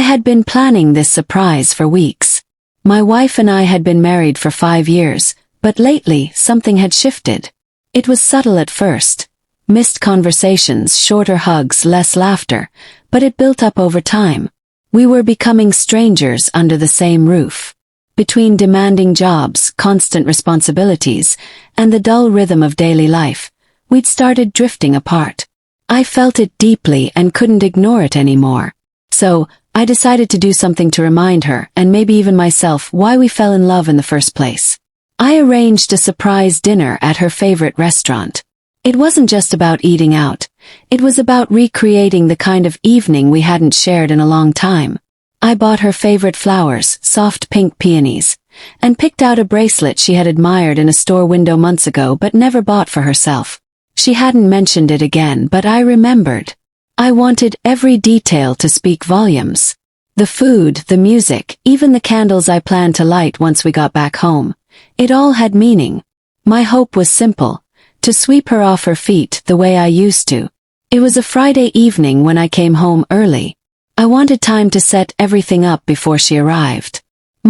had been planning this surprise for weeks. My wife and I had been married for 5 years, but lately something had shifted. It was subtle at first. Missed conversations, shorter hugs, less laughter, but it built up over time. We were becoming strangers under the same roof. Between demanding jobs, constant responsibilities, and the dull rhythm of daily life, we'd started drifting apart. I felt it deeply and couldn't ignore it anymore. So, I decided to do something to remind her, and maybe even myself, why we fell in love in the first place. I arranged a surprise dinner at her favorite restaurant. It wasn't just about eating out. It was about recreating the kind of evening we hadn't shared in a long time. I bought her favorite flowers, soft pink peonies, and picked out a bracelet she had admired in a store window months ago but never bought for herself. She hadn't mentioned it again, but I remembered. I wanted every detail to speak volumes. The food, the music, even the candles I planned to light once we got back home. It all had meaning. My hope was simple: to sweep her off her feet the way I used to. It was a Friday evening when I came home early. I wanted time to set everything up before she arrived.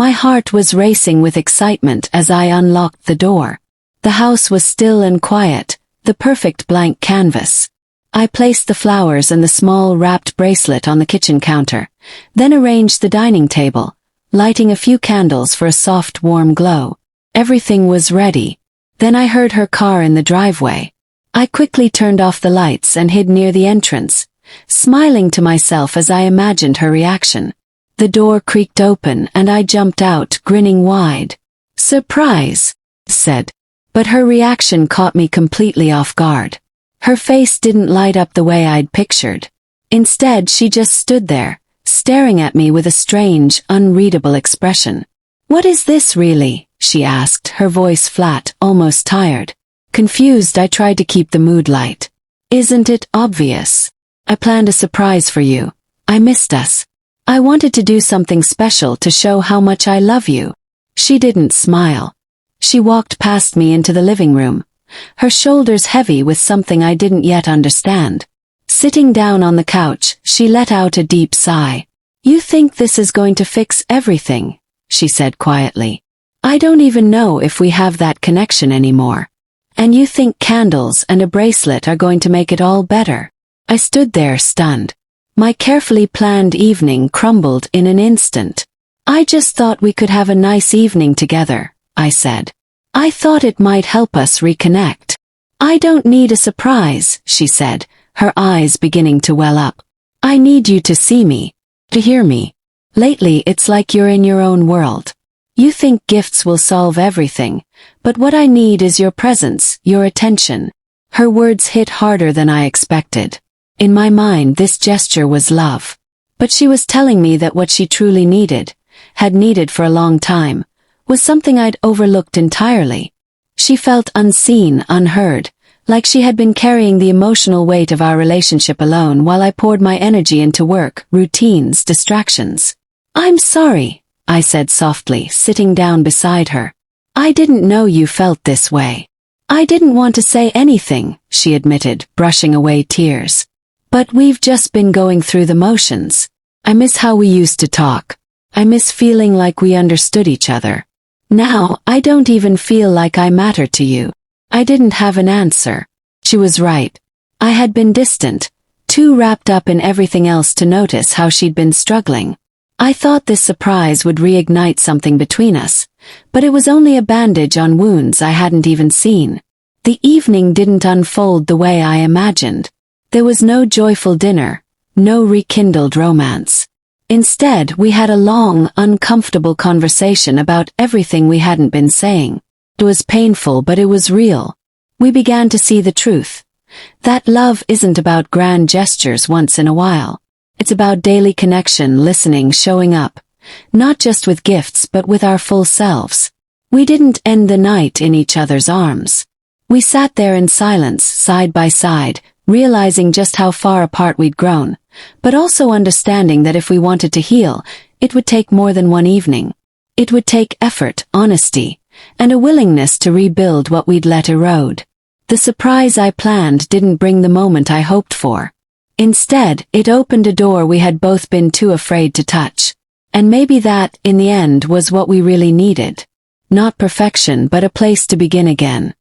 My heart was racing with excitement as I unlocked the door. The house was still and quiet, the perfect blank canvas. I placed the flowers and the small wrapped bracelet on the kitchen counter, then arranged the dining table, lighting a few candles for a soft, warm glow. Everything was ready. Then I heard her car in the driveway. I quickly turned off the lights and hid near the entrance, smiling to myself as I imagined her reaction. The door creaked open and I jumped out, grinning wide. "Surprise," said. But her reaction caught me completely off guard. Her face didn't light up the way I'd pictured. Instead, she just stood there, staring at me with a strange, unreadable expression. "What is this really?" she asked, her voice flat, almost tired. Confused, I tried to keep the mood light. "Isn't it obvious? I planned a surprise for you. I missed us. I wanted to do something special to show how much I love you." She didn't smile. She walked past me into the living room, her shoulders heavy with something I didn't yet understand. Sitting down on the couch, she let out a deep sigh. "You think this is going to fix everything?" she said quietly. "I don't even know if we have that connection anymore. And you think candles and a bracelet are going to make it all better?" I stood there stunned. My carefully planned evening crumbled in an instant. "I just thought we could have a nice evening together," I said. "I thought it might help us reconnect." "I don't need a surprise," she said, her eyes beginning to well up. "I need you to see me, to hear me. Lately it's like you're in your own world. You think gifts will solve everything, but what I need is your presence, your attention." Her words hit harder than I expected. In my mind, this gesture was love. But she was telling me that what she truly needed, had needed for a long time, was something I'd overlooked entirely. She felt unseen, unheard, like she had been carrying the emotional weight of our relationship alone while I poured my energy into work, routines, distractions. "I'm sorry," I said softly, sitting down beside her. "I didn't know you felt this way." "I didn't want to say anything," she admitted, brushing away tears. "But we've just been going through the motions. I miss how we used to talk. I miss feeling like we understood each other. Now, I don't even feel like I matter to you." I didn't have an answer. She was right. I had been distant, too wrapped up in everything else to notice how she'd been struggling. I thought this surprise would reignite something between us, but it was only a bandage on wounds I hadn't even seen. The evening didn't unfold the way I imagined. There was no joyful dinner, no rekindled romance. Instead, we had a long, uncomfortable conversation about everything we hadn't been saying. It was painful, but it was real. We began to see the truth. That love isn't about grand gestures once in a while. It's about daily connection, listening, showing up. Not just with gifts, but with our full selves. We didn't end the night in each other's arms. We sat there in silence, side by side, realizing just how far apart we'd grown, but also understanding that if we wanted to heal, it would take more than one evening. It would take effort, honesty, and a willingness to rebuild what we'd let erode. The surprise I planned didn't bring the moment I hoped for. Instead, it opened a door we had both been too afraid to touch. And maybe that, in the end, was what we really needed. Not perfection, but a place to begin again.